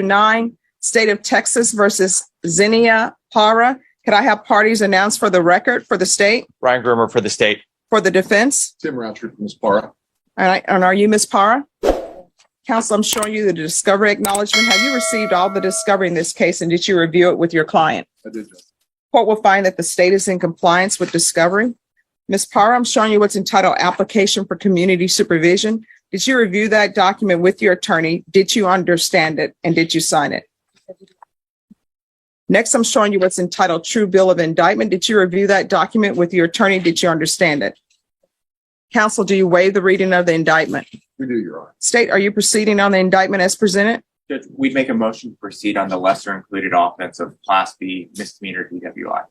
9, State of Texas versus Xenia Parra. Could I have parties announced for the record for the state? Ryan Groomer for the state. For the defense? Tim Roundtree from Ms. Parra. All right. And are you Ms. Parra? Counsel, I'm showing you the discovery acknowledgement. Have you received all the discovery in this case, and did you review it with your client? I did, Judge. Court will find that the state is in compliance with discovery. Ms. Parra, I'm showing you what's entitled Application for Community Supervision. Did you review that document with your attorney? Did you understand it? And did you sign it? Next, I'm showing you what's entitled True Bill of Indictment. Did you review that document with your attorney? Did you understand it? Counsel, do you waive the reading of the indictment? We do, Your Honor. State, are you proceeding on the indictment as presented? Judge, we'd make a motion to proceed on the lesser included offense of Class B misdemeanor DWI.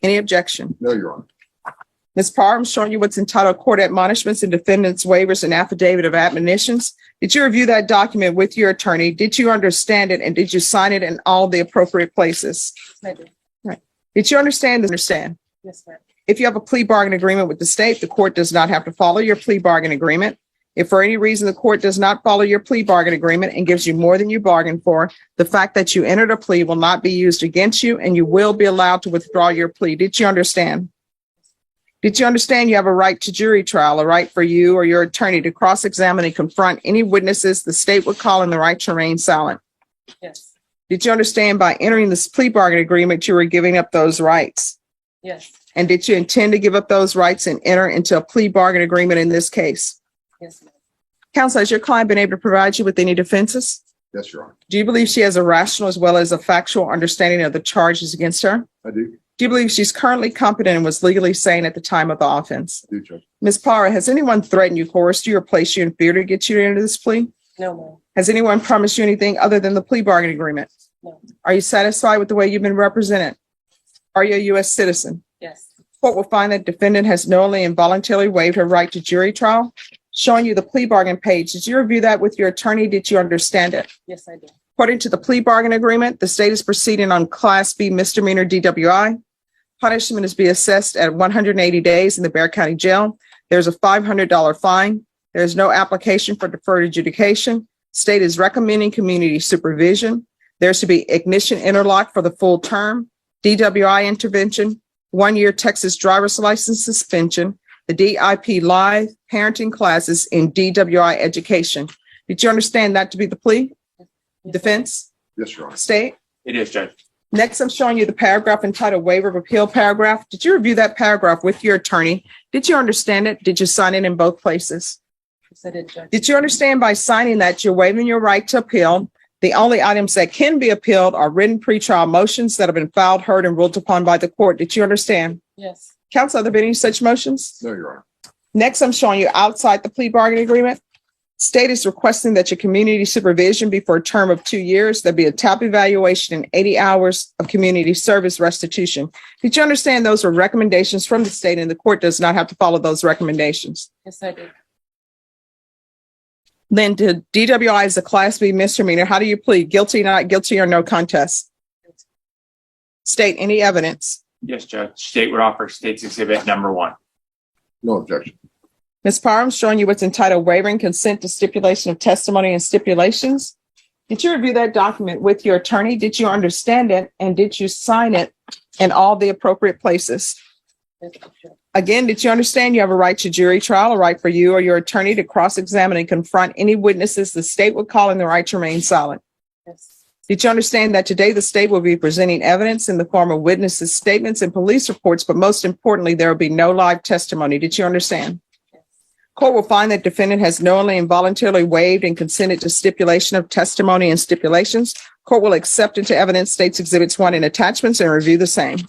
Any objection? No, Your Honor. Ms. Parra, I'm showing you what's entitled Court Admonishments and Defendant's Waivers and Affidavit of Admonitions. Did you review that document with your attorney? Did you understand it? And did you sign it in all the appropriate places? I did. Right. Did you understand? Yes, ma'am. If you have a plea bargain agreement with the state, the court does not have to follow your plea bargain agreement. If for any reason the court does not follow your plea bargain agreement and gives you more than you bargained for, the fact that you entered a plea will not be used against you, and you will be allowed to withdraw your plea. Did you understand? Did you understand you have a right to jury trial, a right for you or your attorney to cross-examine and confront any witnesses the state would call in the right to remain silent? Yes. Did you understand by entering this plea bargain agreement you were giving up those rights? Yes. And did you intend to give up those rights and enter into a plea bargain agreement in this case? Yes, ma'am. Counsel, has your client been able to provide you with any defenses? Yes, Your Honor. Do you believe she has a rational as well as a factual understanding of the charges against her? I do. Do you believe she's currently competent and was legally sane at the time of the offense? I do, Judge. Ms. Parra, has anyone threatened you, coerced you, or placed you in fear to get you to enter this plea? No, ma'am. Has anyone promised you anything other than the plea bargain agreement? No. Are you satisfied with the way you've been represented? Are you a U.S. citizen? Yes. Court will find that defendant has knowingly and voluntarily waived her right to jury trial. Showing you the plea bargain page. Did you review that with your attorney? Did you understand it? Yes, I did. According to the plea bargain agreement, the state is proceeding on Class B misdemeanor DWI. Punishment is be assessed at 180 days in the Bexar County Jail. There's a $500 fine. There's no application for deferred adjudication. State is recommending community supervision. There's to be ignition interlock for the full term, DWI intervention, 1-year Texas driver's license suspension, the DIP live parenting classes in DWI education. Did you understand that to be the plea? Yes, Defense? Yes, Your Honor. State? It is, Judge. Next, I'm showing you the paragraph entitled Waiver of Appeal paragraph. Did you review that paragraph with your attorney? Did you understand it? Did you sign it in both places? Yes, I did, Judge. Did you understand by signing that you're waiving your right to appeal? The only items that can be appealed are written pretrial motions that have been filed, heard, and ruled upon by the court. Did you understand? Yes. Counsel, have there been any such motions? No, Your Honor. Next, I'm showing you outside the plea bargain agreement. State is requesting that your community supervision be for a term of 2 years. There'll be a TAP evaluation and 80 hours of community service restitution. Did you understand those are recommendations from the state and the court does not have to follow those recommendations? Yes, I did. Then to DWI is a Class B misdemeanor. How do you plead? Guilty, not guilty, or no contest? State, any evidence? Yes, Judge. State would offer State's Exhibit number 1. No objection. Ms. Parham, showing you what's entitled Waiving Consent to Stipulation of Testimony and Stipulations. Did you review that document with your attorney? Did you understand it? And did you sign it in all the appropriate places? Yes, Judge. Again, did you understand you have a right to jury trial, a right for you or your attorney to cross-examine and confront any witnesses the state would call in the right to remain silent? Yes. Did you understand that today the state will be presenting evidence in the form of witnesses' statements and police reports, but most importantly, there will be no live testimony? Did you understand? Yes. Court will find that defendant has knowingly and voluntarily waived and consented to stipulation of testimony and stipulations. Court will accept into evidence State's Exhibits 1 and attachments and review the same.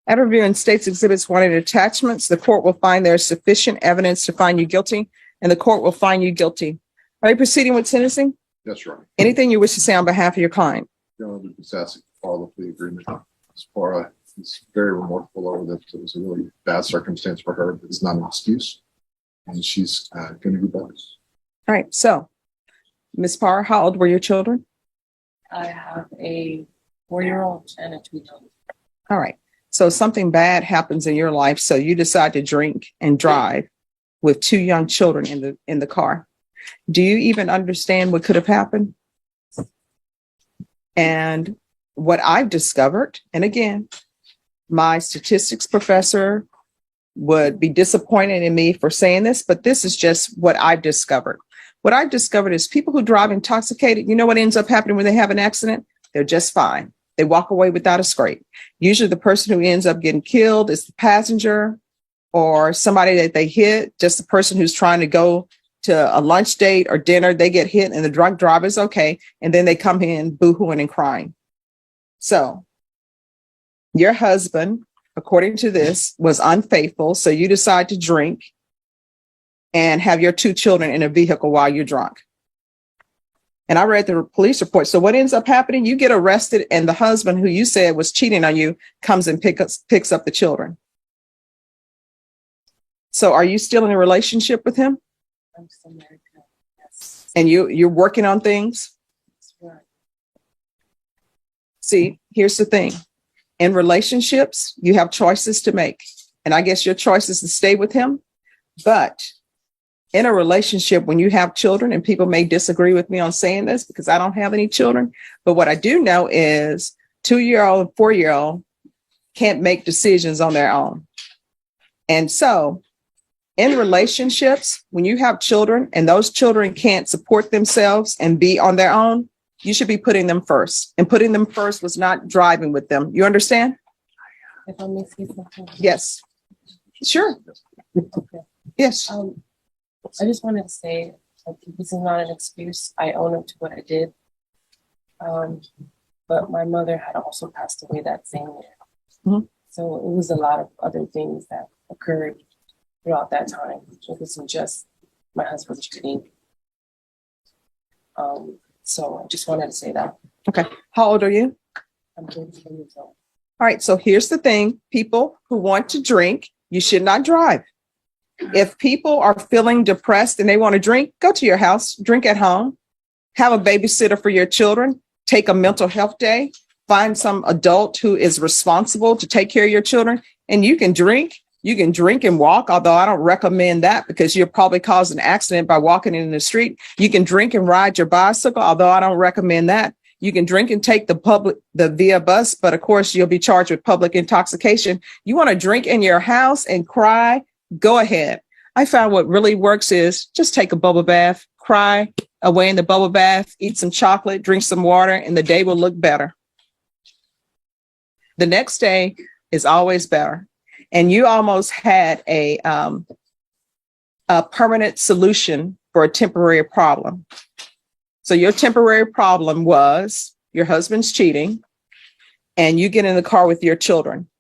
At reviewing State's Exhibits 1 and attachments, the court will find there is sufficient evidence to find you guilty, and the court will find you guilty. Are you proceeding with sentencing? Yes, Your Honor. Anything you wish to say on behalf of your client? Your Honor, just asking to follow the plea agreement. Ms. Parra is very remorseful over that. It was a really bad circumstance for her. It's not an excuse, and she's going to do better. All right. So, Ms. Parr, how old were your children? I have a 4-year-old and a 2-year-old. All right. So something bad happens in your life, so you decide to drink and drive with 2 young children in the car. Do you even understand what could have happened? And what I've discovered, and again, my statistics professor would be disappointed in me for saying this, but this is just what I've discovered. What I've discovered is people who drive intoxicated, you know what ends up happening when they have an accident? They're just fine. They walk away without a scrape. Usually the person who ends up getting killed is the passenger or somebody that they hit, just the person who's trying to go to a lunch date or dinner, they get hit and the drunk driver is okay. And then they come in boohooing and crying. So your husband, according to this, was unfaithful. So you decide to drink and have your 2 children in a vehicle while you're drunk. And I read the police report. So what ends up happening? You get arrested and the husband who you said was cheating on you comes and picks up the children. So are you still in a relationship with him? I'm still married to him. Yes. And you're working on things? That's right. See, here's the thing. In relationships, you have choices to make. And I guess your choice is to stay with him. But in a relationship, when you have children, and people may disagree with me on saying this because I don't have any children, but what I do know is 2-year-old and 4-year-old can't make decisions on their own. And so in relationships, when you have children and those children can't support themselves and be on their own, you should be putting them first. And putting them first was not driving with them. You understand? If I may say something. Yes. Sure. Okay. Yes. I just wanted to say that this is not an excuse. I own up to what I did. But my mother had also passed away that same year. Mm-hmm. So it was a lot of other things that occurred throughout that time. It wasn't just my husband's cheating. So I just wanted to say that. Okay. How old are you? I'm 34 years old. All right. So here's the thing. People who want to drink, you should not drive. If people are feeling depressed and they want to drink, go to your house, drink at home, have a babysitter for your children, take a mental health day, find some adult who is responsible to take care of your children, and you can drink. You can drink and walk, although I don't recommend that because you'll probably cause an accident by walking in the street. You can drink and ride your bicycle, although I don't recommend that. You can drink and take the via bus, but of course you'll be charged with public intoxication. You want to drink in your house and cry? Go ahead. I found what really works is just take a bubble bath, cry away in the bubble bath, eat some chocolate, drink some water, and the day will look better. The next day is always better. And you almost had a permanent solution for a temporary problem. So your temporary problem was your husband's cheating and you get in the car with your children.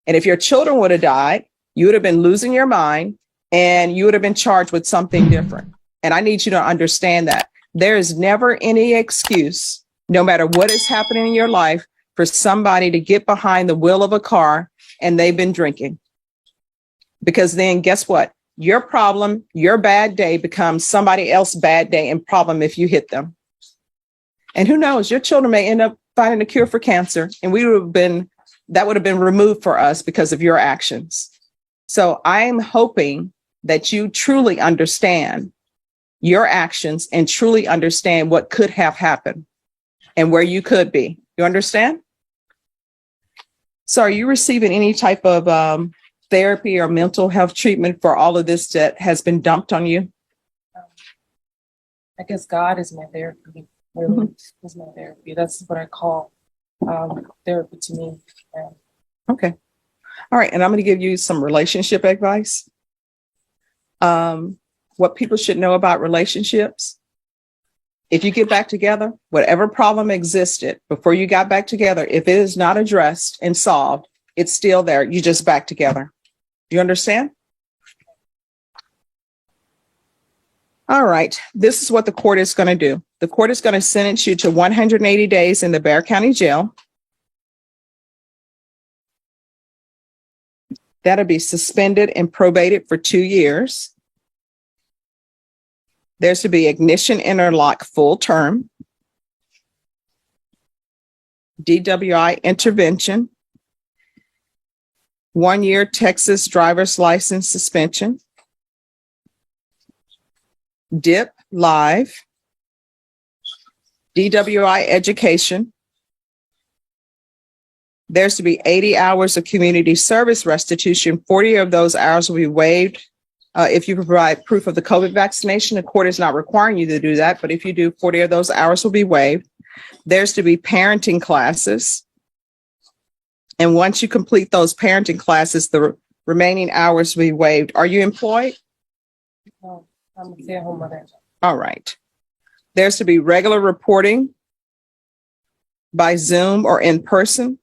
And if your children would have died, you would have been losing your mind and you would have been charged with something different. And I need you to understand that there is never any excuse, no matter what is happening in your life, for somebody to get behind the wheel of a car and they've been drinking. Because then guess what? Your problem, your bad day becomes somebody else's bad day and problem if you hit them. And who knows, your children may end up finding a cure for cancer and that would have been removed for us because of your actions. So I'm hoping that you truly understand your actions and truly understand what could have happened and where you could be. You understand? So are you receiving any type of therapy or mental health treatment for all of this that has been dumped on you? I guess God is my therapy. Really, is my therapy. That's what I call therapy to me. Yeah. Okay. All right. And I'm going to give you some relationship advice. What people should know about relationships. If you get back together, whatever problem existed before you got back together, if it is not addressed and solved, it's still there. You just back together. You understand? All right. This is what the court is going to do. The court is going to sentence you to 180 days in the Bexar County Jail. That'll be suspended and probated for 2 years. There's to be ignition interlock full term, DWI intervention, 1 year Texas driver's license suspension, DIP live, DWI education. There's to be 80 hours of community service restitution. 40 of those hours will be waived if you provide proof of the COVID vaccination. The court is not requiring you to do that, but if you do, 40 of those hours will be waived. There's to be parenting classes. And once you complete those parenting classes, the remaining hours will be waived. Are you employed? No, I'm a stay-at-home mother. All right. There's to be regular reporting by Zoom or in person.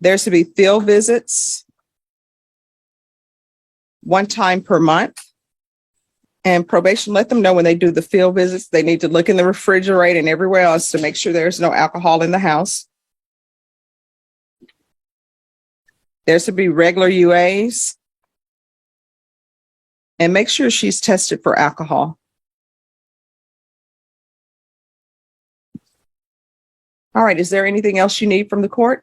There's to be field visits one time per month. And probation, let them know when they do the field visits, they need to look in the refrigerator and everywhere else to make sure there's no alcohol in the house. There's to be regular UAs. And make sure she's tested for alcohol. All right, is there anything else you need from the court?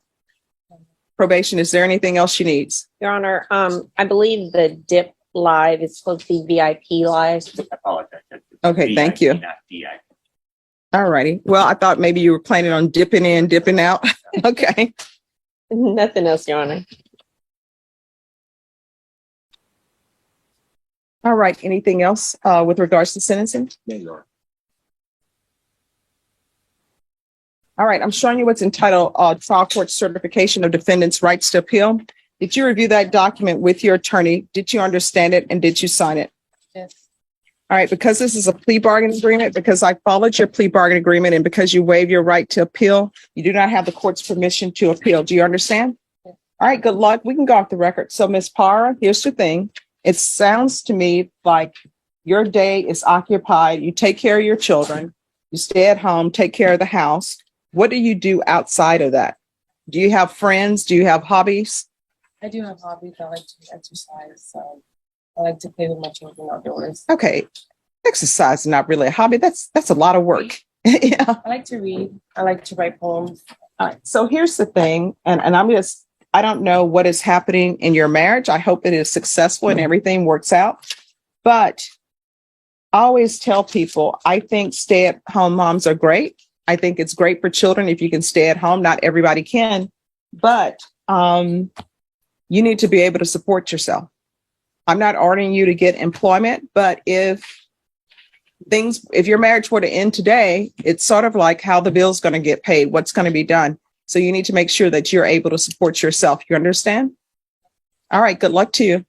Probation, is there anything else she needs? Your Honor, I believe the DIP live is supposed to be VIP live. I apologize. Okay, thank you. Not DI. All righty. Well, I thought maybe you were planning on dipping in, dipping out. Okay. Nothing else, Your Honor. All right. Anything else with regards to sentencing? Yeah, you are. All right. I'm showing you what's entitled Trial Court Certification of Defendant's Rights to Appeal. Did you review that document with your attorney? Did you understand it and did you sign it? Yes. All right. Because this is a plea bargain agreement, because I followed your plea bargain agreement and because you waive your right to appeal, you do not have the court's permission to appeal. Do you understand? Yes. All right. Good luck. We can go off the record. So, Ms. Parra, here's the thing. It sounds to me like your day is occupied. You take care of your children. You stay at home, take care of the house. What do you do outside of that? Do you have friends? Do you have hobbies? I do have hobbies. I like to exercise. I like to play with my children outdoors. Okay. Exercise is not really a hobby. That's a lot of work. Yeah. I like to read. I like to write poems. All right. So here's the thing. And I don't know what is happening in your marriage. I hope it is successful and everything works out. But I always tell people, I think stay-at-home moms are great. I think it's great for children if you can stay at home. Not everybody can, but you need to be able to support yourself. I'm not ordering you to get employment, but if your marriage were to end today, it's sort of like how the bill's going to get paid, what's going to be done. So you need to make sure that you're able to support yourself. You understand? All right. Good luck to you.